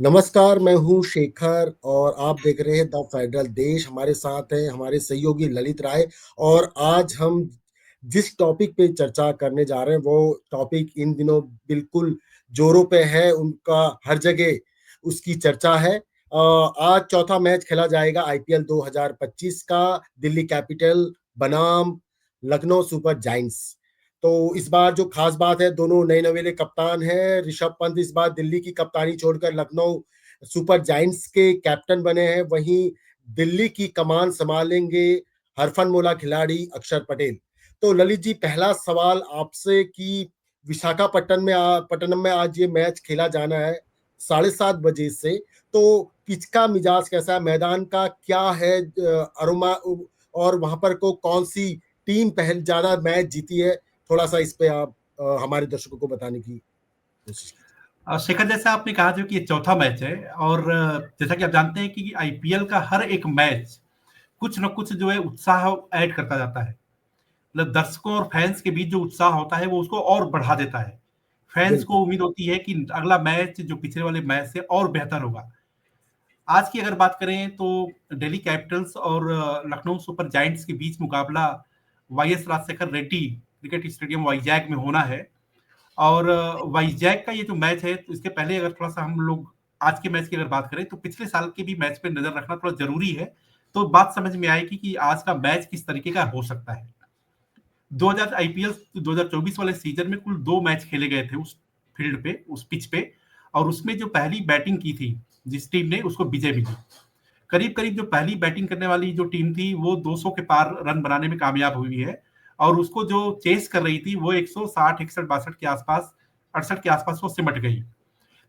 नमस्कार, मैं हूँ शेखर और आप देख रहे हैं द फेडरल देश। हमारे साथ हैं हमारे सहयोगी ललित राय। और आज हम जिस टॉपिक पे चर्चा करने जा रहे हैं वो टॉपिक इन दिनों बिल्कुल जोरों पे है, उनका हर जगह उसकी चर्चा है। आज चौथा मैच खेला जाएगा आईपीएल 2025 का। दिल्ली कैपिटल बनाम लखनऊ सुपर जायंट्स। तो इस बार जो खास बात है, दोनों नए नवेले कप्तान हैं। ऋषभ पंत इस बार दिल्ली की कप्तानी छोड़कर लखनऊ सुपर जायंट्स के कैप्टन बने हैं। वहीं दिल्ली की कमान संभालेंगे हरफनमौला खिलाड़ी अक्षर पटेल। तो ललित जी, पहला सवाल आपसे कि विशाखापट्टनम में आज ये मैच खेला जाना है 7:30 बजे से। तो पिच का मिजाज कैसा है, मैदान का क्या है अरोमा, और वहां पर को कौन सी टीम पहले ज्यादा मैच जीती है? थोड़ा सा इस पे आप हमारे दर्शकों को बताने की कोशिश कीजिए। शेखर, जैसा आपने कहा जो कि ये चौथा मैच है और जैसा कि आप जानते हैं कि आईपीएल का हर एक मैच कुछ न कुछ जो है उत्साह ऐड करता जाता है। मतलब दर्शकों और फैंस के बीच जो उत्साह होता है वो उसको और बढ़ा देता है। फैंस बिल्कुल। को उम्मीद होती है कि अगला मैच जो पिछले वाले मैच से और बेहतर होगा। आज की अगर बात करें तो दिल्ली कैपिटल्स और लखनऊ सुपर जायंट्स के बीच मुकाबला YS Rajasekhara Reddy cricket stadium Vizag में होना है। और वाईजैक का ये जो मैच है, तो इसके पहले अगर थोड़ा सा हम लोग आज के मैच की अगर बात करें तो पिछले साल के भी मैच पे नजर रखना थोड़ा जरूरी है। तो बात समझ में आएगी कि आज का मैच किस तरीके का हो सकता है। 2000 आईपीएल 2024 वाले सीजन में कुल 2 मैच खेले गए थे उस फील्ड पे, उस पिच पे। और उसमें जो पहली बैटिंग की थी जिस टीम ने, उसको विजय मिली। करीब करीब जो पहली बैटिंग करने वाली जो टीम थी वो 200 के पार रन बनाने में कामयाब हुई है। और उसको जो चेस कर रही थी वो 160, 61, 62 के आसपास, 68 के आसपास वो सिमट गई।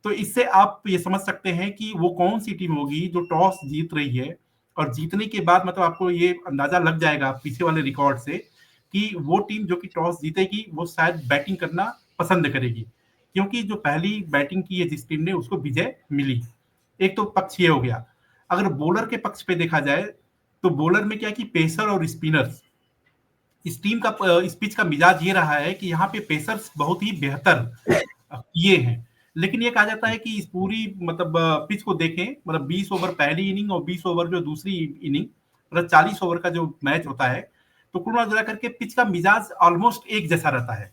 तो इससे आप ये समझ सकते हैं कि वो कौन सी टीम होगी जो टॉस जीत रही है। और जीतने के बाद मतलब आपको ये अंदाजा लग जाएगा पीछे वाले रिकॉर्ड से कि वो टीम जो कि टॉस जीतेगी वो शायद बैटिंग करना पसंद करेगी, क्योंकि जो पहली बैटिंग की है जिस टीम ने, उसको विजय मिली। एक तो पक्ष ये हो गया। अगर बॉलर के पक्ष पे देखा जाए तो बॉलर में क्या कि पेसर और स्पिनर्स, इस टीम का इस पिच का मिजाज ये रहा है कि यहाँ पे पेसर्स बहुत ही बेहतर किए हैं। लेकिन ये कहा जाता है कि इस पूरी मतलब पिच को देखें, मतलब 20 ओवर पहली इनिंग और 20 ओवर जो दूसरी इनिंग, मतलब 40 ओवर का जो मैच होता है, तो कुल मिला करके पिच का मिजाज ऑलमोस्ट एक जैसा रहता है।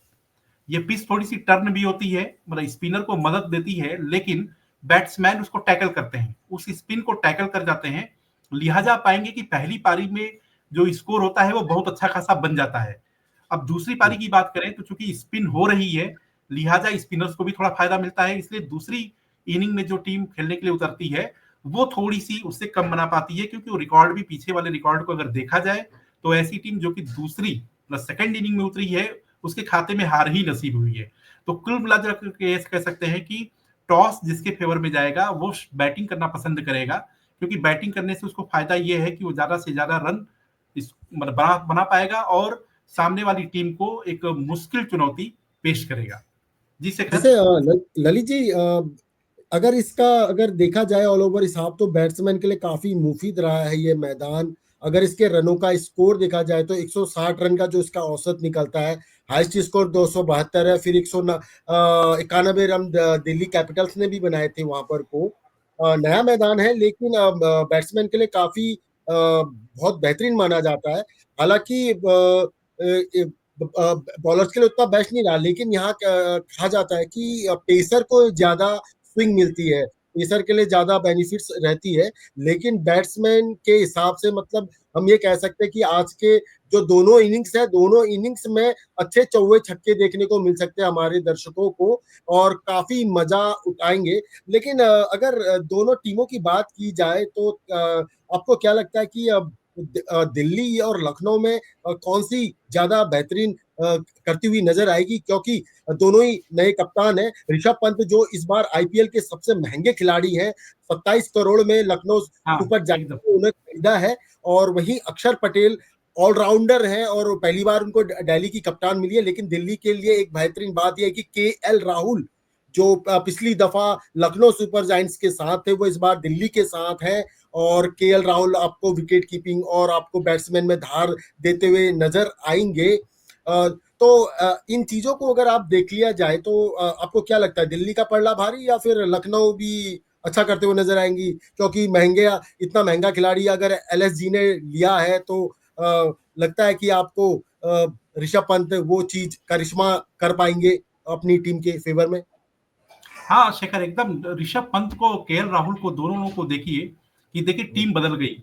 ये पिच थोड़ी सी टर्न भी होती है, मतलब स्पिनर को मदद देती है, लेकिन बैट्समैन उसको टैकल करते हैं, उस स्पिन को टैकल कर जाते हैं। लिहाजा पाएंगे कि पहली पारी में जो स्कोर होता है वो बहुत अच्छा खासा बन जाता है। अब दूसरी पारी की बात करें तो चूंकि स्पिन हो रही है, लिहाजा स्पिनर्स को भी थोड़ा फायदा मिलता है। इसलिए दूसरी इनिंग में जो टीम खेलने के लिए उतरती है वो थोड़ी सी उससे कम बना पाती है, क्योंकि वो रिकॉर्ड भी, पीछे वाले रिकॉर्ड को अगर देखा जाए तो ऐसी टीम जो कि दूसरी मतलब सेकंड इनिंग में उतरी है उसके खाते में हार ही नसीब हुई है। तो कुल मिलाकर के कह सकते हैं कि टॉस जिसके फेवर में जाएगा वो बैटिंग करना पसंद करेगा, क्योंकि बैटिंग करने से उसको फायदा ये है कि वो ज्यादा से ज्यादा रन इस मतलब बना पाएगा और सामने वाली टीम को एक मुश्किल चुनौती पेश करेगा। जी शेखर। जैसे ललित जी, अगर देखा जाए ऑल ओवर हिसाब, तो बैट्समैन के लिए काफी मुफीद रहा है ये मैदान। अगर इसके रनों का स्कोर देखा जाए तो 160 रन का जो इसका औसत निकलता है, हाईएस्ट स्कोर 272 है। फिर 191 रन दिल्ली कैपिटल्स ने भी बनाए थे वहां पर को। नया मैदान है लेकिन बैट्समैन के लिए काफी बहुत बेहतरीन माना जाता है। हालांकि बॉलर्स के लिए उतना बेस्ट नहीं रहा, लेकिन यहाँ कहा जाता है कि पेसर को ज्यादा स्विंग मिलती है, पेसर के लिए ज्यादा बेनिफिट्स रहती है। लेकिन बैट्समैन के हिसाब से मतलब हम ये कह सकते हैं कि आज के जो दोनों इनिंग्स है, दोनों इनिंग्स में अच्छे चौवे छक्के देखने को मिल सकते हैं हमारे दर्शकों को, और काफी मजा उठाएंगे। लेकिन अगर दोनों टीमों की बात की जाए तो आपको क्या लगता है कि दिल्ली और लखनऊ में कौन सी ज्यादा बेहतरीन करती हुई नजर आएगी? क्योंकि दोनों ही नए कप्तान हैं। ऋषभ पंत जो इस बार आईपीएल के सबसे महंगे खिलाड़ी हैं, 27 करोड़ में लखनऊ हाँ, सुपर जायंट्स एकदम। ने उन्हें खरीदा है। और वहीं अक्षर पटेल ऑलराउंडर हैं और पहली बार उनको दिल्ली की कप्तान मिली है। लेकिन दिल्ली के लिए एक बेहतरीन बात यह है कि केएल राहुल जो पिछली दफा लखनऊ सुपर जायंट्स के साथ थे, वो इस बार दिल्ली के साथ हैं। और केएल राहुल आपको विकेट कीपिंग और आपको बैट्समैन में धार देते हुए नजर आएंगे। तो इन चीजों को अगर आप देख लिया जाए तो आपको क्या लगता है, दिल्ली का पलड़ा भारी या फिर लखनऊ भी अच्छा करते हुए नजर आएंगी, क्योंकि इतना महंगा खिलाड़ी अगर एलएसजी ने लिया है तो लगता है कि आपको ऋषभ पंत वो चीज करिश्मा कर पाएंगे अपनी टीम के फेवर में। हाँ शेखर, एकदम ऋषभ पंत को, केएल राहुल को, दोनों को देखिए कि देखिए हम्म, टीम बदल गई।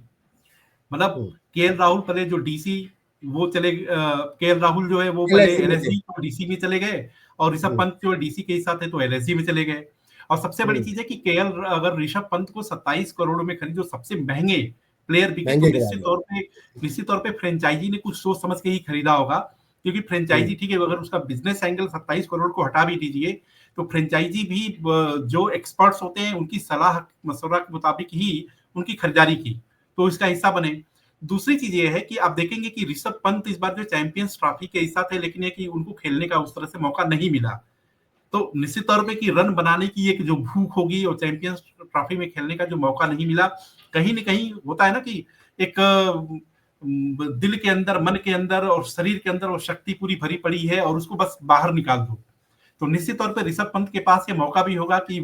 मतलब हम्म, केएल राहुल पहले जो डीसी, वो चले, केएल राहुल जो है वो पहले एलएसजी में थे। एलएसजी तो डीसी में चले गए, और ऋषभ हम्म, पंत जो डीसी के साथ है तो एलएसजी में चले गए। और सबसे बड़ी हम्म, चीज है कि केएल, अगर ऋषभ पंत को 27 करोड़ में खरीदो, सबसे महंगे प्लेयर बिके, तो महंगे खिलाड़ी हैं। निश्चित तौर पे फ्रेंचाइजी ने कुछ सोच समझ के ही खरीदा होगा। क्योंकि फ्रेंचाइजी, हम्म, ठीक है, अगर उसका बिजनेस एंगल 27 करोड़ को हटा भी दीजिए, तो फ्रेंचाइजी भी जो एक्सपर्ट्स होते हैं उनकी सलाह मशवरा के मुताबिक ही उनकी खरीदारी की, तो इसका हिस्सा बने। दूसरी चीज ये है कि आप देखेंगे कि ऋषभ पंत इस बार जो चैंपियंस ट्रॉफी के हिस्सा थे, लेकिन ये कि उनको खेलने का उस तरह से मौका नहीं मिला। तो निश्चित तौर पे कि रन बनाने की एक जो भूख होगी, और चैंपियंस ट्रॉफी में खेलने का जो मौका नहीं मिला, कहीं ना कहीं होता है ना कि एक दिल के अंदर, मन के अंदर और शरीर के अंदर वो शक्ति पूरी भरी पड़ी है, और उसको बस बाहर निकाल दो। तो निश्चित तौर पर ऋषभ पंत के पास ये मौका भी होगा कि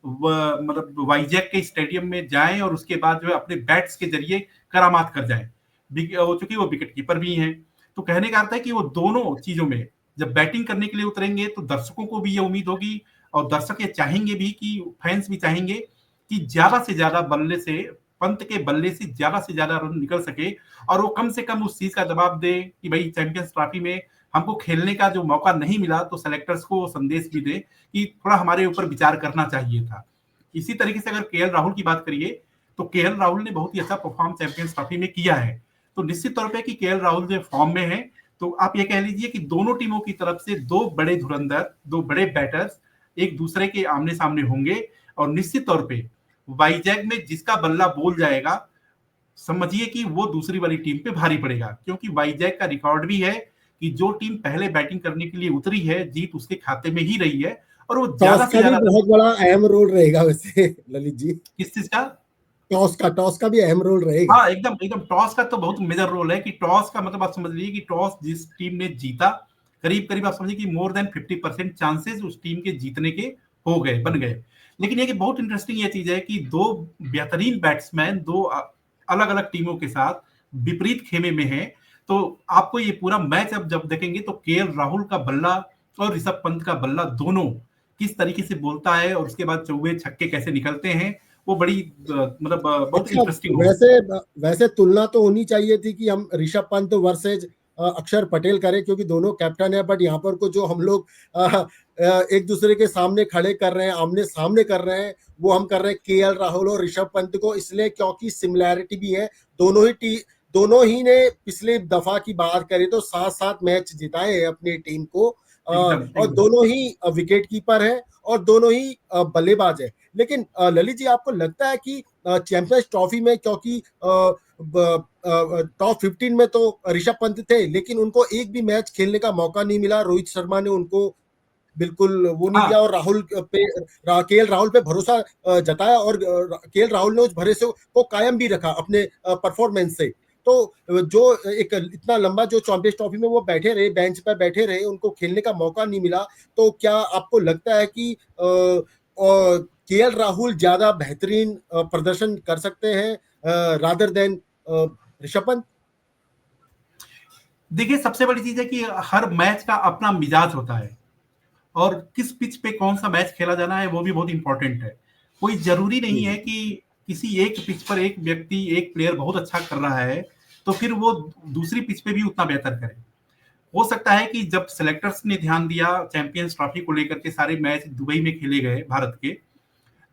मतलब वाईजैक के स्टेडियम में जाएं, और उसके बाद जो है अपने बैट्स के जरिए करामात कर जाएं। चूंकि वो विकेट कीपर भी हैं, तो कहने का अर्थ है कि वो दोनों चीजों में जब बैटिंग करने के लिए उतरेंगे, तो दर्शकों को भी ये उम्मीद होगी, और दर्शक ये चाहेंगे भी, कि फैंस भी चाहेंगे कि ज्यादा से ज्यादा बल्ले से, पंत के बल्ले से ज्यादा रन निकल सके, और वो कम से कम उस चीज का जवाब दे कि भाई चैंपियंस ट्रॉफी में हमको खेलने का जो मौका नहीं मिला, तो सेलेक्टर्स को संदेश भी दे कि थोड़ा हमारे ऊपर विचार करना चाहिए था। इसी तरीके से अगर केएल राहुल की बात करिए, तो केएल राहुल ने बहुत ही अच्छा परफॉर्म चैंपियंस ट्रॉफी में किया है। तो निश्चित तौर पे कि केएल राहुल जो फॉर्म में है, तो आप ये कह लीजिए कि दोनों टीमों की तरफ से दो बड़े धुरंधर, दो बड़े बैटर्स एक दूसरे के आमने सामने होंगे। और निश्चित तौर पे वाईजैग में जिसका बल्ला बोल जाएगा, समझिए कि वो दूसरी वाली टीम पे भारी पड़ेगा, क्योंकि वाईजैक का रिकॉर्ड भी है कि जो टीम पहले बैटिंग करने के लिए उतरी है, जीत उसके खाते में ही रही है, और वो टॉस ज्यादा से का भी ज्यादा रन। बहुत बड़ा अहम रोल रहेगा वैसे ललित जी। किस चीज का? टॉस का भी अहम रोल रहेगा। हाँ, एकदम एकदम टॉस का तो बहुत मेजर रोल है। कि टॉस का मतलब आप समझ लीजिए कि टॉस जिस टीम ने जीता, करीब करीब आप समझिए कि मोर देन 50% चांसेस उस टीम के जीतने के हो गए, बन गए। लेकिन ये कि बहुत इंटरेस्टिंग ये चीज है कि दो बेहतरीन बैट्समैन, दो अलग अलग टीमों के साथ विपरीत खेमे में है। तो आपको ये पूरा मैच अब जब देखेंगे, तो केएल राहुल का बल्ला और ऋषभ पंत का बल्ला दोनों किस तरीके से बोलता है, और उसके बाद चौवे छक्के कैसे निकलते हैं, वो बड़ी मतलब बहुत अच्छा, इंटरेस्टिंग होगा। वैसे वैसे तुलना तो होनी चाहिए थी कि हम ऋषभ पंत वर्सेज अक्षर पटेल करें, क्योंकि दोनों कैप्टन है। बट यहाँ पर को जो हम लोग एक दूसरे के सामने खड़े कर रहे हैं, आमने सामने कर रहे हैं, वो हम कर रहे हैं केएल राहुल और ऋषभ पंत को, इसलिए क्योंकि सिमिलैरिटी भी है। दोनों ही ने पिछले दफा की बात करें तो 7-7 मैच जिताए हैं अपनी टीम को। एकदम और एकदम। दोनों ही विकेट कीपर है, और दोनों ही बल्लेबाज है। लेकिन ललित जी, आपको लगता है कि चैंपियंस ट्रॉफी में, क्योंकि टॉप 15 में तो ऋषभ पंत थे, लेकिन उनको एक भी मैच खेलने का मौका नहीं मिला, रोहित शर्मा ने उनको बिल्कुल वो नहीं दिया, हाँ और केएल राहुल पे भरोसा जताया, और केएल राहुल ने उस भरोसे को कायम भी रखा अपने परफॉर्मेंस से। तो जो एक इतना लंबा जो चैंपियंस ट्रॉफी में वो बैठे रहे, बेंच पर बैठे रहे, उनको खेलने का मौका नहीं मिला, तो क्या आपको लगता है कि केएल राहुल ज्यादा बेहतरीन प्रदर्शन कर सकते हैं रादर देन ऋषभ पंत? देखिए, सबसे बड़ी चीज है कि हर मैच का अपना मिजाज होता है, और किस पिच पे कौन सा मैच खेला जाना है वो भी बहुत इंपॉर्टेंट है। कोई जरूरी नहीं है कि किसी एक पिच पर एक व्यक्ति, एक प्लेयर बहुत अच्छा कर रहा है, तो फिर वो दूसरी पिच पे भी उतना बेहतर करे। हो सकता है कि जब सेलेक्टर्स ने ध्यान दिया चैंपियंस ट्रॉफी को लेकर के, सारे मैच दुबई में खेले गए भारत के,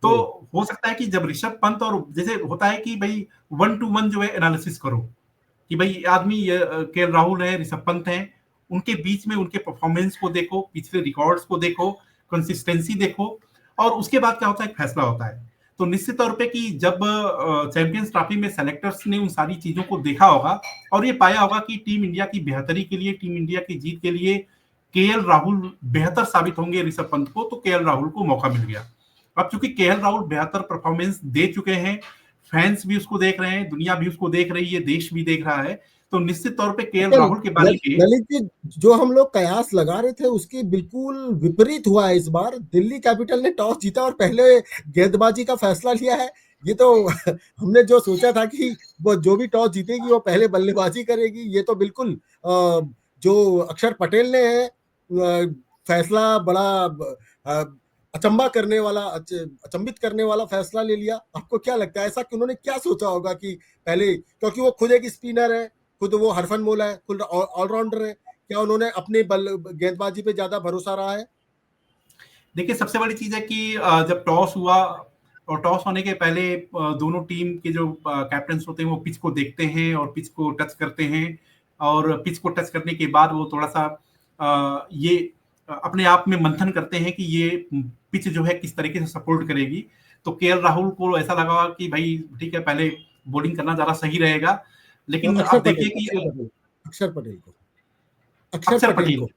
तो हम्म, हो सकता है कि जब ऋषभ पंत, और जैसे होता है कि भाई वन टू वन जो है एनालिसिस करो, कि भाई आदमी ये केएल राहुल है, ऋषभ पंत है, उनके बीच में उनके परफॉर्मेंस को देखो, पिछले रिकॉर्ड्स को देखो, कंसिस्टेंसी देखो, और उसके बाद क्या होता है, फैसला होता है। तो निश्चित तौर पे कि जब चैंपियंस ट्रॉफी में सेलेक्टर्स ने उन सारी चीजों को देखा होगा, और ये पाया होगा कि टीम इंडिया की बेहतरी के लिए, टीम इंडिया की जीत के लिए केएल राहुल बेहतर साबित होंगे ऋषभ पंत को, तो केएल राहुल को मौका मिल गया। अब चूंकि केएल राहुल बेहतर परफॉर्मेंस दे चुके हैं, फैंस भी उसको देख रहे हैं, दुनिया भी उसको देख रही है, देश भी देख रहा है, तो निश्चित तौर पे केएल अच्छा, राहुल की बारी में ललित जी, जो हम लोग कयास लगा रहे थे उसके बिल्कुल विपरीत हुआ है इस बार। दिल्ली कैपिटल ने टॉस जीता और पहले गेंदबाजी का फैसला लिया है। ये तो हमने जो सोचा था कि वो जो भी टॉस जीतेगी वो पहले बल्लेबाजी करेगी, ये तो बिल्कुल जो अक्षर पटेल ने फैसला बड़ा अ, अचंबा करने वाला, अचंभित करने वाला फैसला ले लिया। आपको क्या लगता है, ऐसा कि उन्होंने क्या सोचा होगा कि पहले, क्योंकि वो खुद एक स्पिनर है, खुद वो हरफन मौला है, खुद ऑलराउंडर है, क्या उन्होंने अपने बल गेंदबाजी पे ज्यादा भरोसा रहा है? देखिए सबसे बड़ी चीज है कि जब टॉस हुआ और टॉस होने के पहले दोनों टीम के जो कैप्टन होते हैं वो पिच को देखते हैं और पिच को टच करते हैं और पिच को टच करने के बाद वो थोड़ा सा ये अपने आप में मंथन करते हैं कि ये पिच जो है किस तरीके से सपोर्ट करेगी। तो केएल राहुल को ऐसा लगा कि भाई ठीक है पहले बॉलिंग करना ज्यादा सही रहेगा, लेकिन अक्षर आप पटेल, देखिए अक्षर कि पटेल, अक्षर पटेल को, अक्षर अक्षर पटेल पटेल को। को,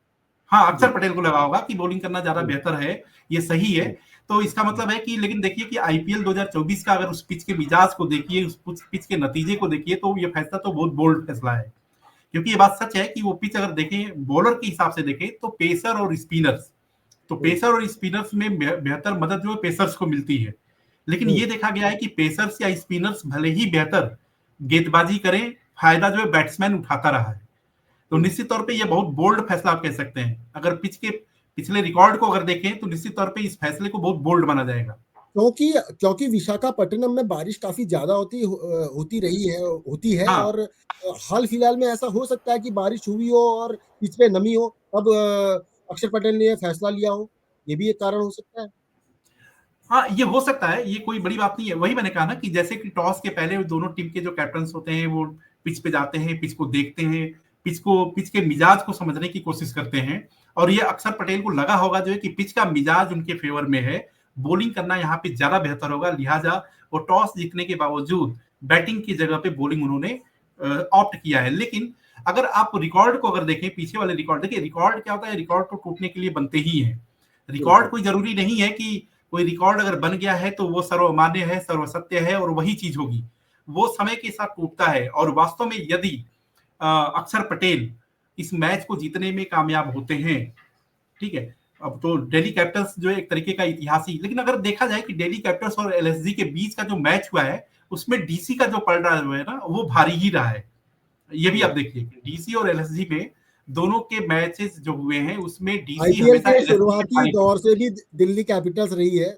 हाँ जी। अक्षर पटेल को लगा होगा कि बॉलिंग करना ज्यादा जी। बेहतर है, ये सही है। जी। तो इसका मतलब है कि लेकिन देखिए कि आईपीएल 2024 का अगर उस पिच के मिजाज को देखिए, उस पिच के नतीजे को देखिए, तो ये फैसला तो बहुत बोल्ड फैसला है। क्योंकि ये बात सच है कि वो पिच अगर देखें बॉलर के हिसाब से देखें तो पेसर और स्पिनर्स, तो हम्म। पेसर और स्पिनर्स में बेहतर मदद जो है पेसर्स को मिलती है। लेकिन हम्म। ये देखा गया है कि पेसर्स या स्पिनर्स भले ही बेहतर गेंदबाजी करें, फायदा जो है बैट्समैन उठाता रहा है। तो हम्म। निश्चित तौर पे ये बहुत बोल्ड फैसला आप कह सकते हैं। अगर पिच के पिछले रिकॉर्ड को अगर देखें तो निश्चित तौर पे इस फैसले को बहुत बोल्ड माना जाएगा। क्योंकि क्योंकि विशाखापट्टनम में बारिश काफी ज्यादा होती रही है, होती है, हाँ और हाल फिलहाल में ऐसा हो सकता है कि बारिश हुई हो और पिच पे नमी हो, तब अक्षर पटेल ने यह फैसला लिया हो। ये भी एक कारण हो सकता है। हाँ, ये हो सकता है, ये कोई बड़ी बात नहीं है। वही मैंने कहा ना कि जैसे कि टॉस के पहले दोनों टीम के जो कैप्टन होते हैं वो पिच पे जाते हैं, पिच को देखते हैं, पिच के मिजाज को समझने की कोशिश करते हैं। और ये अक्षर पटेल को लगा होगा जो है कि पिच का मिजाज उनके फेवर में है, बॉलिंग करना यहाँ पे ज्यादा बेहतर होगा, लिहाजा वो टॉस जीतने के बावजूद बैटिंग की जगह पे बॉलिंग उन्होंने ऑप्ट किया है। लेकिन अगर आप रिकॉर्ड को अगर देखें, पीछे वाले रिकॉर्ड देखिए, रिकॉर्ड क्या होता है, रिकॉर्ड तो टूटने के लिए बनते ही है। रिकॉर्ड बिल्कुल। कोई जरूरी नहीं है कि कोई रिकॉर्ड अगर बन गया है तो वो सर्वमान्य है, सर्वसत्य है और वही चीज होगी। वो समय के साथ टूटता है और वास्तव में यदि अक्षर पटेल इस मैच को जीतने में कामयाब होते हैं, ठीक है, अब तो दिल्ली कैपिटल्स जो है एक तरीके का इतिहासी, लेकिन अगर देखा जाए कि दिल्ली कैपिटल्स और एलएसजी के बीच का जो मैच हुआ है उसमें डीसी का जो पलड़ा जो है ना वो भारी ही रहा है। ये भी आप जी। देखिए कि डीसी और एलएसजी में दोनों के मैचेस जो हुए हैं उसमें डीसी आईपीएल हमेशा के एलएसजी पे शुरुआती भारी पड़ी। दौर से भी दिल्ली कैपिटल्स रही है।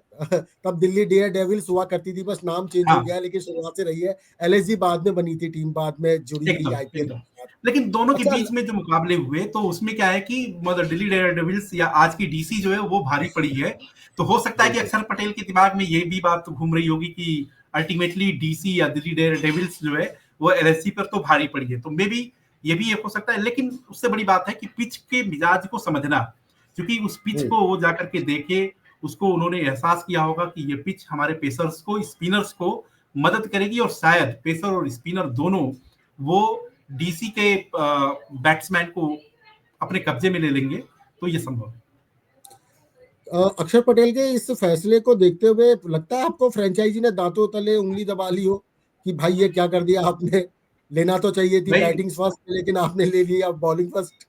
तब दिल्ली डेयर डेविल्स हुआ करती थी, बस नाम चेंज हो हाँ, गया है, लेकिन शुरुआत से रही है। एलएसजी बाद में बनी थी टीम, बाद में जुड़ी थी एकदम, आईपीएल एकदम। के साथ। लेकिन दोनों के अच्छा। बीच में जो मुकाबले हुए तो उसमें क्या है कि मतलब दिल्ली डेयरडेविल्स या आज की डीसी जो है वो भारी पड़ी है। तो हो सकता है कि बिल्कुल। अक्षर पटेल के दिमाग में ये भी बात घूम रही होगी कि अल्टीमेटली डीसी या दिल्ली डेयरडेविल्स जो है वो एलएससी पर तो भारी पड़ी है। तो मे बी ये भी एक हो सकता है, लेकिन उससे बड़ी बात है कि पिच के मिजाज को समझना, क्योंकि उस पिच हम्म। को वो जाकर के देखे, उसको उन्होंने एहसास किया होगा कि ये पिच हमारे पेसर्स को, स्पिनर्स को मदद करेगी और शायद पेसर और स्पिनर दोनों वो डीसी के बैट्समैन को अपने कब्जे में ले लेंगे, तो ये संभव है। अक्षर पटेल के इस फैसले को देखते हुए लगता है आपको फ्रेंचाइजी ने दांतों तले उंगली दबा ली हो कि भाई ये क्या कर दिया आपने? लेना तो चाहिए थी भाई बैटिंग फर्स्ट, लेकिन आपने ले लिया बॉलिंग फर्स्ट।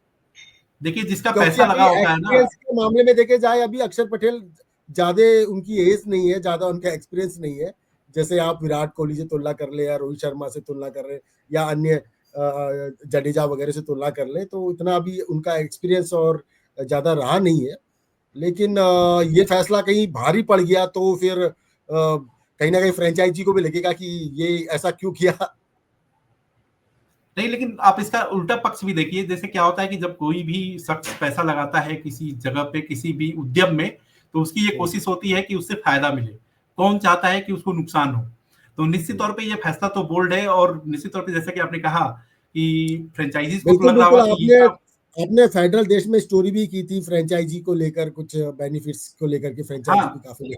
देखिए जिसका क्योंकि पैसा लगा अभी होता है ना। एक्सपीरियंस के मामले में देखे जाए, अभी अक्षर पटेल ज्यादा उनकी एज नहीं है, ज्यादा उनका एक्सपीरियंस नहीं है। जैसे आप विराट कोहली से तुलना कर ले, या रोहित शर्मा से तुलना कर रहे, या अन्य जडेजा वगैरह से तुलना कर ले, तो इतना अभी उनका एक्सपीरियंस और ज्यादा रहा नहीं है। लेकिन ये फैसला कहीं भारी पड़ गया तो फिर कहीं ना कहीं फ्रेंचाइजी को भी लगेगा कि ये ऐसा क्यों किया। नहीं, लेकिन आप इसका उल्टा पक्ष भी देखिए, जैसे क्या होता है कि जब कोई भी शख्स पैसा लगाता है किसी जगह पे, किसी भी उद्यम में, तो उसकी ये कोशिश होती है कि उससे फायदा मिले। कौन चाहता है कि उसको नुकसान हो? तो निश्चित तौर पे ये फैसला तो बोल्ड है और निश्चित तौर पे जैसा कि आपने कहा कि फ्रेंचाइजीज को तो बिल्कुल लग रहा बिल्कुल। होगा कि आपने इनका आपने फेडरल देश में स्टोरी भी की थी फ्रेंचाइजी को लेकर, कुछ बेनिफिट्स को लेकर के फ्रेंचाइजी भी हाँ, काफी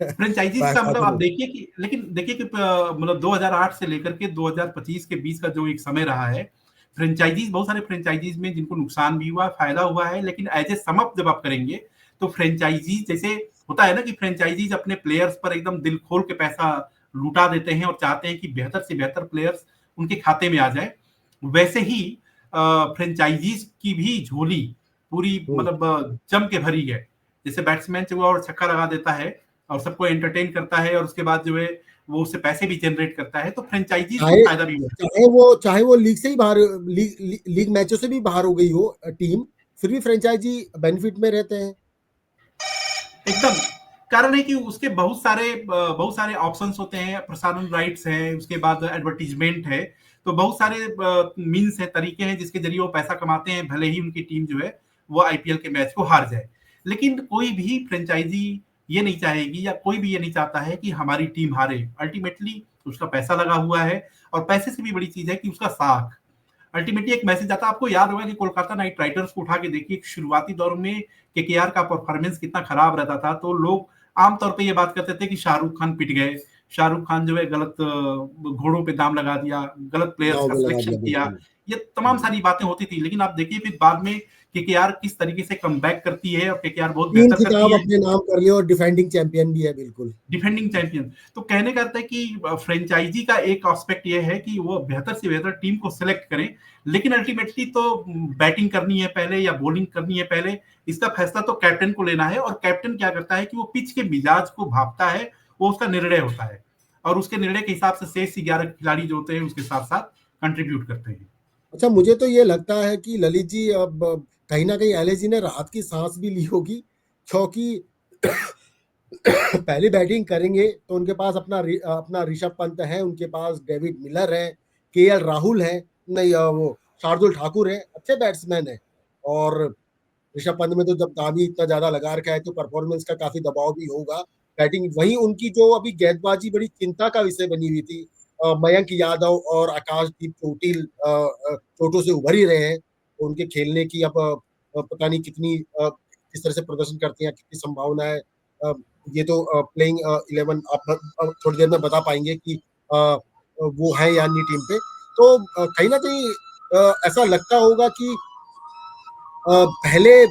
फ्रेंचाइजीज का पैसा मतलब आप तो। देखिए कि, लेकिन देखिए कि मतलब 2008 से लेकर के 2025 के बीच का जो एक समय रहा है, फ्रेंचाइजीज, बहुत सारे फ्रेंचाइजीज में जिनको नुकसान भी हुआ, फायदा हुआ है, लेकिन एज ए सम अप जब आप करेंगे तो फ्रेंचाइजीज जैसे होता है ना कि फ्रेंचाइजीज अपने प्लेयर्स पर एकदम दिल खोल के पैसा लुटा देते हैं और चाहते हैं कि बेहतर से बेहतर प्लेयर्स उनके खाते में आ जाए। वैसे ही फ्रेंचाइजीज की भी झोली पूरी हुँ। मतलब जम के भरी है। जैसे बैट्समैन जो और छक्का लगा देता है और सबको एंटरटेन करता है और उसके बाद जो है वो उससे पैसे भी जनरेट करता है, तो फ्रेंचाइजीज को चाहे फायदा भी होता है। चाहे वो लीग से ही बाहर, लीग मैचों से भी बाहर हो गई हो टीम, फिर भी फ्रेंचाइजी बेनिफिट में रहते हैं। एकदम कारण है कि उसके बहुत सारे ऑप्शंस होते हैं, प्रसारण राइट्स है, उसके बाद एडवर्टीजमेंट है, तो बहुत सारे मीन्स है, तरीके हैं जिसके जरिए वो पैसा कमाते हैं, भले ही उनकी टीम जो है वो आईपीएल के मैच को हार जाए। लेकिन कोई भी फ्रेंचाइजी ये नहीं चाहेगी या कोई भी ये नहीं चाहता है कि हमारी टीम हारे। अल्टीमेटली उसका पैसा लगा हुआ है और पैसे से भी बड़ी चीज है कि उसका साख। अल्टीमेटली एक मैसेज आता है, आपको याद होगा कि कोलकाता नाइट राइडर्स को उठा के देखिए, शुरुआती दौर में केकेआर का परफॉर्मेंस कितना खराब रहता था, तो लोग आमतौर पे ये बात करते थे कि शाहरुख खान पिट गए, शाहरुख खान जो है गलत घोड़ों पे दाम लगा दिया, गलत प्लेयर्स दाँव का में लगा सिलेक्शन दिया, किया, बिल्कुल। ये तमाम हुँ। सारी बातें होती थी। लेकिन आप देखिए फिर बाद में केकेआर किस तरीके से कमबैक करती है और केकेआर बहुत 3 बेहतर करती खिताब है। अपने नाम कर लिए और डिफेंडिंग चैंपियन भी है, बिल्कुल। Defending champion. तो कहने का अर्थ है कि फ्रेंचाइजी का एक एस्पेक्ट ये है कि वो बेहतर से बेहतर टीम को सिलेक्ट करें, लेकिन अल्टीमेटली तो बैटिंग करनी है पहले या बॉलिंग करनी है पहले, इसका फैसला तो कैप्टन को लेना है। और कैप्टन क्या करता है कि वो पिच के मिजाज को भापता है, वो उसका निर्णय होता है और उसके निर्णय के हिसाब से शेष 11 खिलाड़ी जो होते हैं उसके साथ साथ कंट्रीब्यूट करते हैं। अच्छा, मुझे तो ये लगता है कि ललित जी अब कहीं न कहीं एलएसजी ने राहत की साँस भी ली होगी, क्योंकि पहली बैटिंग करेंगे तो उनके पास अपना ऋषभ पंत है, उनके पास डेविड मिलर है, केएल राहुल है, नहीं वो शार्दुल ठाकुर है, अच्छे बैट्समैन हैं। और ऋषभ पंत में तो जब दाम ही इतना ज़्यादा लगा रखा है तो परफॉर्मेंस का काफ़ी दबाव भी होगा। बैटिंग वहीं उनकी जो अभी गेंदबाज़ी बड़ी चिंता का विषय बनी हुई थी। मयंक यादव और आकाशदीप चोटिल चोटों से उभर ही रहे हैं। तो उनके खेलने की अब पता नहीं किस तरह से प्रदर्शन करते हैं, कितनी संभावना है। अ, ये तो प्लेइंग 11 आप थोड़ी देर में बता पाएँगे कि वो हैं या नहीं टीम पे। तो कहीं न कहीं ऐसा लगता होगा कि पहले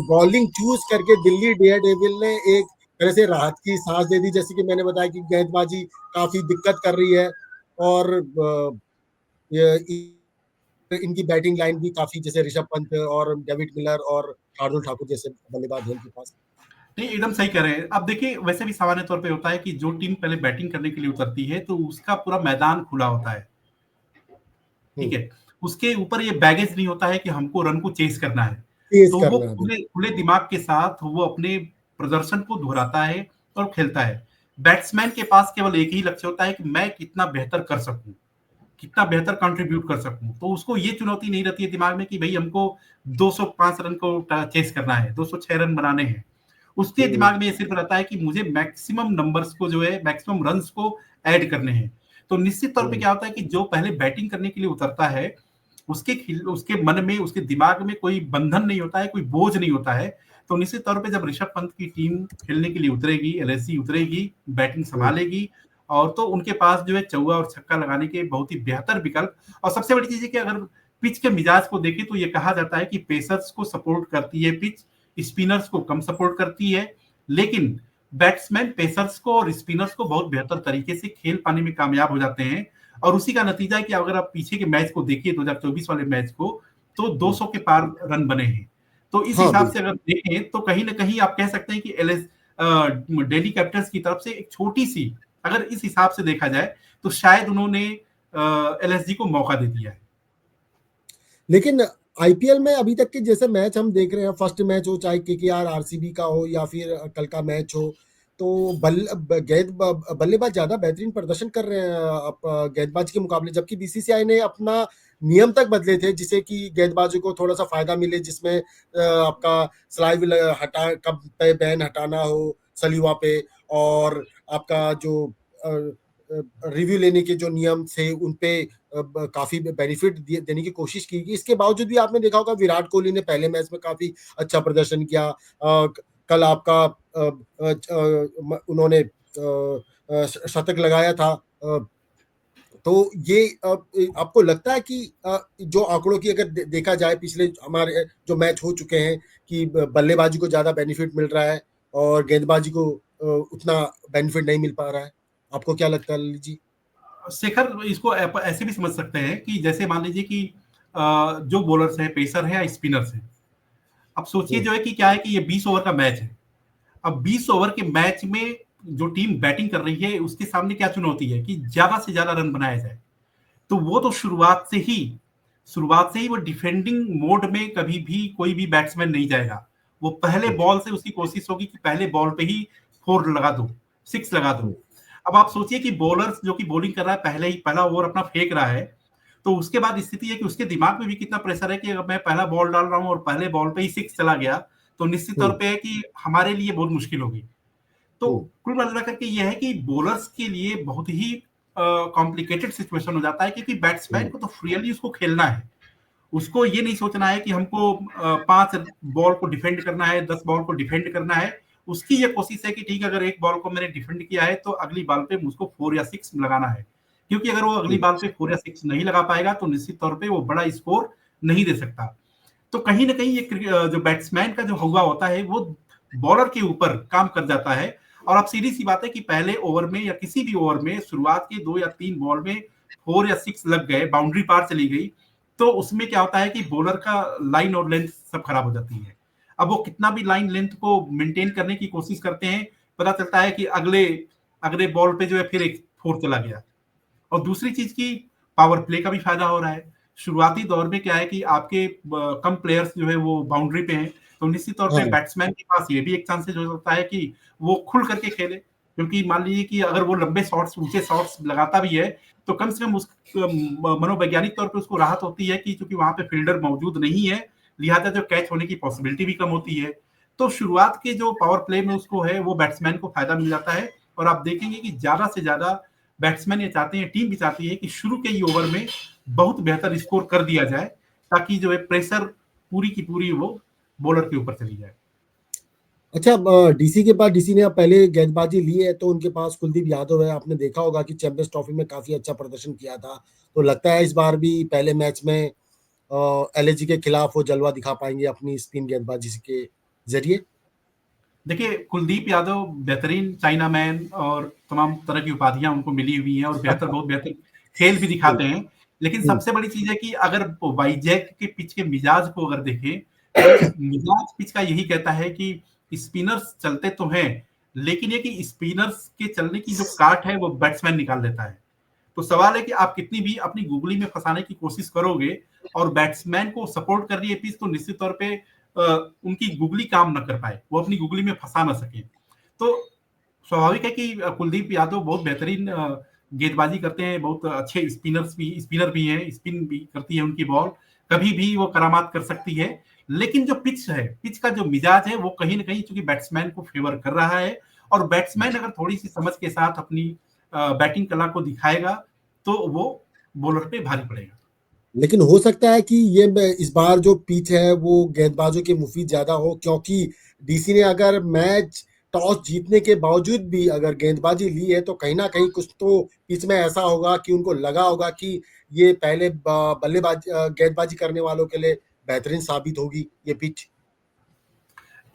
बॉलिंग चूज करके दिल्ली डेयरडेविल ने एक तरह से राहत की सांस दे दी, जैसे कि मैंने बताया कि गेंदबाजी काफी दिक्कत कर रही है और इनकी बैटिंग लाइन भी काफी, जैसे ऋषभ पंत और डेविड मिलर और शार्दुल ठाकुर जैसे बल्लेबाज हैं इनके पास। नहीं, एकदम सही कह रहे हैं। अब देखिए वैसे भी सामान्य तौर पे होता है कि जो टीम पहले बैटिंग करने के लिए उतरती है तो उसका पूरा मैदान खुला होता है। ठीक हम्म। है, उसके ऊपर ये बैगेज नहीं होता है कि हमको रन को चेस करना है। तेज तो वो करना है, खुले बिल्कुल। खुले दिमाग के साथ वो अपने प्रदर्शन को दोहराता है और खेलता है। बैट्समैन के पास केवल एक ही लक्ष्य होता है कि मैं कितना बेहतर कर सकूं, कितना बेहतर कंट्रीब्यूट कर सकूं। तो उसको ये चुनौती नहीं रहती है दिमाग में कि भाई हमको 205 रन को चेस करना है, 206 रन बनाने हैं। उसके हम्म। दिमाग में ये सिर्फ रहता है कि मुझे मैक्सिमम नंबर्स को जो है मैक्सिमम रन्स को ऐड करने हैं। तो निश्चित तौर पे हम्म। क्या होता है कि जो पहले बैटिंग करने के लिए उतरता है, उसके मन में, उसके दिमाग में कोई बंधन नहीं होता है, कोई बोझ नहीं होता है। तो निश्चित तौर पे जब ऋषभ पंत की टीम खेलने के लिए उतरेगी, एलएसजी उतरेगी, बैटिंग हम्म। संभालेगी और तो उनके पास जो है चौका और छक्का लगाने के बहुत ही बेहतर विकल्प। और सबसे बड़ी चीज है कि अगर पिच के मिजाज को देखें तो ये कहा जाता है कि पेसर्स को सपोर्ट करती है पिच, स्पिनर्स को कम सपोर्ट करती है। लेकिन बैट्समैन पेसर्स को और स्पिनर्स को बहुत बेहतर तरीके से खेल पाने में कामयाब हो जाते हैं। और उसी का नतीजा है कि अगर आप पीछे के मैच को देखिए 2024 वाले मैच को, तो हम्म। 200 के पार रन बने हैं। तो इस हाँ, हिसाब से बिल्कुल। अगर देखें तो कहीं ना कहीं आप कह सकते हैं कि एलएस दिल्ली कैपिटल्स की तरफ से एक छोटी सी, अगर इस हिसाब से देखा जाए तो शायद उन्होंने एलएसजी को मौका दे दिया है। लेकिन आईपीएल में अभी तक के जैसे मैच हम देख रहे हैं, फर्स्ट मैच हो चाहे केकेआर आरसीबी का हो या फिर कल का मैच हो, तो बल्लेबाज ज्यादा बेहतरीन प्रदर्शन कर रहे हैं गेंदबाज के मुकाबले, जबकि बीसीसीआई ने अपना नियम तक बदले थे जिससे कि गेंदबाजों को थोड़ा सा फायदा मिले, जिसमें आपका स्लाइव हटा कब पे बैन हटाना हो सलीवा पे, और आपका जो रिव्यू लेने के जो नियम थे उन पे काफी बेनिफिट देने की कोशिश की गई। इसके बावजूद भी आपने देखा होगा विराट कोहली ने पहले मैच में काफी अच्छा प्रदर्शन किया। कल आपका उन्होंने शतक लगाया था। तो ये आपको लगता है कि जो आंकड़ों की अगर देखा जाए, पिछले हमारे जो मैच हो चुके हैं, कि बल्लेबाजी को ज्यादा बेनिफिट मिल रहा है और गेंदबाजी को उतना बेनिफिट नहीं मिल पा रहा है, आपको क्या लगता है ललित जी? शेखर इसको ऐसे भी समझ सकते हैं कि जैसे मान लीजिए कि जो बॉलर्स है, पेसर है या स्पिनर्स है, अब सोचिए हुँ, जो है कि क्या है कि ये 20 ओवर का मैच है। अब 20 ओवर के मैच में जो टीम बैटिंग कर रही है उसके सामने क्या चुनौती है कि ज्यादा से ज्यादा रन बनाया जाए। तो वो तो शुरुआत से ही वो डिफेंडिंग मोड में कभी भी कोई भी बैट्समैन नहीं जाएगा। वो पहले हुँ, बॉल से उसकी कोशिश होगी कि पहले बॉल पे ही फोर लगा दो, सिक्स लगा दो। हुँ, अब आप सोचिए कि बॉलर जो कि बॉलिंग कर रहा है पहले ही पहला ओवर अपना फेंक रहा है, तो उसके बाद स्थिति है कि उसके दिमाग में भी कितना प्रेशर है कि अगर मैं पहला बॉल डाल रहा हूँ और पहले बॉल पे ही सिक्स चला गया, तो निश्चित तौर हुँ, पे है कि हमारे लिए बहुत मुश्किल होगी। तो हुँ, कुल मिलाकर के ये है कि बॉलर्स के लिए बहुत ही कॉम्प्लिकेटेड सिचुएशन हो जाता है, क्योंकि बैट्समैन हुँ, को तो फ्रीली उसको खेलना है। उसको ये नहीं सोचना है कि हमको 5 बॉल को डिफेंड करना है, 10 बॉल को डिफेंड करना है। उसकी ये कोशिश है कि ठीक है, अगर एक बॉल को मैंने डिफेंड किया है तो अगली बॉल पे मुझको 4 या 6 लगाना है। क्योंकि अगर वो अगली हुँ, बॉल पे 4 या 6 नहीं लगा पाएगा तो निश्चित तौर पे वो बड़ा स्कोर नहीं दे सकता। तो कहीं न कहीं ये जो बैट्समैन का जो हौवा होता है वो बॉलर के ऊपर काम कर जाता है। और अब सीधी-सी बात है कि पहले ओवर में या किसी भी ओवर में शुरुआत के 2 या 3 बॉल में 4 या 6 लग गए, बाउंड्री पार चली गई, तो उसमें क्या होता है कि बॉलर का लाइन और लेंथ सब खराब हो जाती है। अब वो कितना भी लाइन लेंथ को मेंटेन करने की कोशिश करते हैं, पता चलता है कि अगले अगले बॉल पे जो है फिर एक 4 चला गया। और दूसरी चीज की पावर प्ले का भी फायदा हो रहा है। शुरुआती दौर में क्या है कि आपके कम प्लेयर्स जो है वो बाउंड्री पे हैं, तो निश्चित तौर पे हाँ, बैट्समैन के पास ये भी एक चांसेस हो सकता है कि वो खुल करके खेले, क्योंकि मान लीजिए कि अगर वो लंबे शॉट्स ऊंचे शॉट्स लगाता भी है तो कम से कम उस मनोवैज्ञानिक तौर पे उसको राहत होती है कि चूंकि वहां पे फील्डर मौजूद नहीं है, लिहाजा जो कैच होने की पॉसिबिलिटी भी कम होती है। तो शुरुआत के जो पावर प्ले में उसको है वो बैट्समैन को फायदा मिल जाता है। और आप देखेंगे कि ज्यादा से ज्यादा बैट्समैन ये चाहते हैं, टीम भी चाहती है कि शुरू के ही ओवर में बहुत बेहतर स्कोर कर दिया जाए, ताकि जो है प्रेशर पूरी की पूरी वो बॉलर के ऊपर चली जाए। अच्छा, डीसी के पास, डीसी ने अब पहले गेंदबाजी ली है तो उनके पास कुलदीप यादव है। आपने देखा होगा कि चैंपियंस ट्रॉफी में काफ़ी अच्छा प्रदर्शन किया था। तो लगता है इस बार भी पहले मैच में एलएसजी के खिलाफ वो जलवा दिखा पाएँगे अपनी स्पिन गेंदबाजी के ज़रिए? देखिए, कुलदीप यादव बेहतरीन चाइना मैन और तमाम तरह की उपाधियां उनको मिली हुई हैं और बहुत बेहतर खेल भी हुँ, दिखाते हैं। लेकिन हुँ, सबसे बड़ी चीज है कि अगर वाईजैक के पिच के मिजाज को अगर देखें, तो मिजाज पिच का यही कहता है कि स्पिनर्स चलते तो हैं, लेकिन ये कि स्पिनर्स के चलने की जो काट है वो बैट्समैन निकाल देता है। तो सवाल है कि आप कितनी भी अपनी गुगली में फंसाने की कोशिश करोगे और बैट्समैन को सपोर्ट कर रही है पिच, तो निश्चित तौर पे उनकी गुगली काम ना कर पाए, वो अपनी गुगली में फंसा ना सके। तो स्वाभाविक है कि कुलदीप यादव बहुत बेहतरीन गेंदबाजी करते हैं, बहुत अच्छे स्पिनर भी हैं, स्पिन भी करती है उनकी बॉल, कभी भी वो करामात कर सकती है। लेकिन जो पिच है, पिच का जो मिजाज है वो कहीं ना कहीं चूंकि बैट्समैन को फेवर कर रहा है, और बैट्समैन अगर थोड़ी सी समझ के साथ अपनी बैटिंग कला को दिखाएगा तो वो बॉलर पे भारी पड़ेगा। लेकिन हो सकता है कि ये इस बार जो पिच है वो गेंदबाजों के मुफीद ज़्यादा हो, क्योंकि डीसी ने अगर मैच टॉस जीतने के बावजूद भी अगर गेंदबाजी ली है तो कहीं न कहीं कुछ तो पिच में ऐसा होगा कि उनको लगा होगा कि ये पहले गेंदबाजी करने वालों के लिए बेहतरीन साबित होगी ये पिच।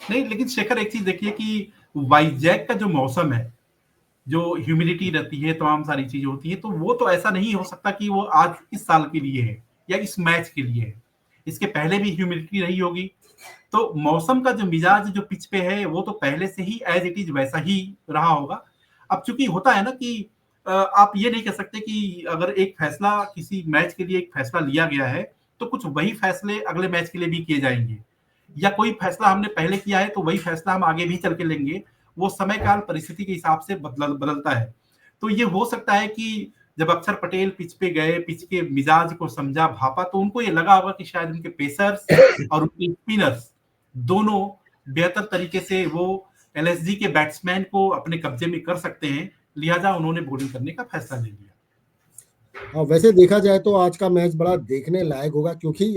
नहीं, लेकिन शेखर एक चीज देखिए कि वाइजैक का जो मौसम है, जो ह्यूमिडिटी रहती है, तमाम सारी चीजें होती है, तो वो तो ऐसा नहीं हो सकता कि वो आज इस साल के लिए है या इस मैच के लिए है। इसके पहले भी ह्यूमिडिटी रही होगी। तो मौसम का जो मिजाज जो पिच पे है वो तो पहले से ही एज इट इज वैसा ही रहा होगा। अब चूंकि होता है ना कि आप ये नहीं कह सकते कि अगर एक फैसला किसी मैच के लिए एक फैसला लिया गया है तो कुछ वही फैसले अगले मैच के लिए भी किए जाएंगे, या कोई फैसला हमने पहले किया है तो वही फैसला हम आगे भी चल के लेंगे। वो समय काल परिस्थिति के हिसाब से बदलता है। तो ये हो सकता है कि जब अक्षर पटेल पिच पे गए, पिच के मिजाज को समझा भापा, तो उनको ये लगा होगा कि शायद उनके पेसर्स और उनके स्पिनर्स दोनों बेहतर तरीके से वो एलएसजी के बैट्समैन को अपने कब्जे में कर सकते हैं, लिहाजा उन्होंने बॉलिंग करने का फैसला ले लिया। हाँ, वैसे देखा जाए तो आज का मैच बड़ा देखने लायक होगा, क्योंकि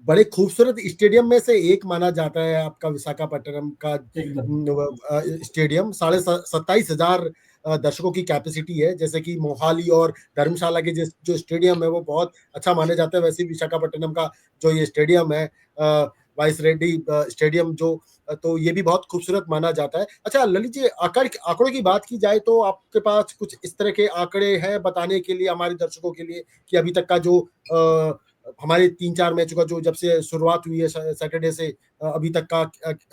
बड़े खूबसूरत स्टेडियम में से एक माना जाता है आपका विशाखापट्टनम का एकदम। स्टेडियम। 27,500 दर्शकों की कैपेसिटी है, जैसे कि मोहाली और धर्मशाला के जो स्टेडियम है वो बहुत अच्छा माने जाता है। वैसे ही विशाखापट्टनम का जो ये स्टेडियम है, वाइस रेड्डी स्टेडियम, जो तो ये भी बहुत खूबसूरत माना जाता है। अच्छा ललित जी, आंकड़ों की बात की जाए तो आपके पास कुछ इस तरह के आंकड़े हैं बताने के लिए हमारे दर्शकों के लिए कि अभी तक का जो हमारे 3-4 मैचों का जो जब से शुरुआत हुई है सैटरडे से अभी तक का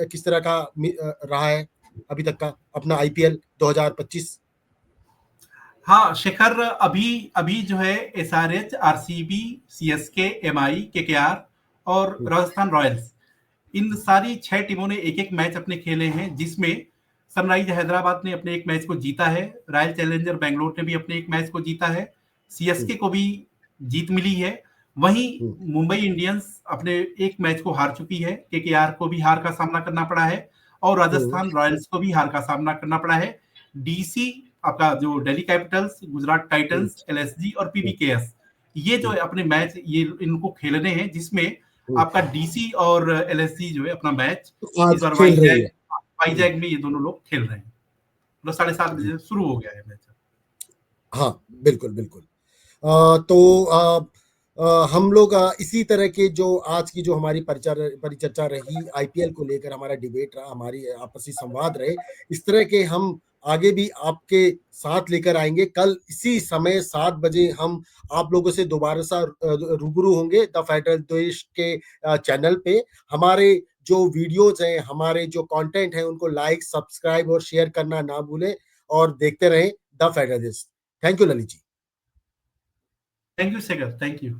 किस तरह का रहा है अभी तक का अपना आईपीएल 2025? हाँ शेखर, अभी अभी जो है SRH, RCB, CSK, MI, KKR और हम्म, राजस्थान रॉयल्स, इन सारी 6 टीमों ने एक एक मैच अपने खेले हैं, जिसमें सनराइज हैदराबाद ने अपने एक मैच को जीता है, रॉयल चैलेंजर बेंगलोर ने भी अपने एक मैच को जीता है, हम्म, सीएसके को भी जीत मिली है। वहीं हम्म, मुंबई इंडियंस अपने एक मैच को हार चुकी है, केकेआर को भी हार का सामना करना पड़ा है और हम्म, राजस्थान रॉयल्स को भी हार का सामना करना पड़ा है। डीसी, आपका जो दिल्ली कैपिटल्स, गुजरात हम्म, टाइटंस, एलएसजी और हम्म, पीबीकेएस, ये जो हम्म, है अपने मैच ये इनको खेलने हैं, जिसमें हम्म। आपका डीसी और एलएसजी जो है अपना मैच तो इस आज बार खेल रही वाईजैग है। हम्म, वाईजैग में ये दोनों लोग खेल रहे हैं। मतलब 7:30 बजे जी, से शुरू हो गया है मैच। हाँ बिल्कुल बिल्कुल। तो हम लोग इसी तरह के जो आज की जो हमारी परिचर्चा रही आईपीएल को लेकर, हमारा डिबेट रहा, हमारी आपसी संवाद रहे, इस तरह के हम आगे भी आपके साथ लेकर आएंगे। कल इसी समय 7 बजे हम आप लोगों से दोबारा सा रूबरू होंगे द फेडरल देश के चैनल पे। हमारे जो वीडियोज हैं, हमारे जो कंटेंट है, उनको लाइक, सब्सक्राइब और शेयर करना ना भूलें और देखते रहें द फेडरल देश। Thank you Lalit ji. Thank you Shekhar, thank you.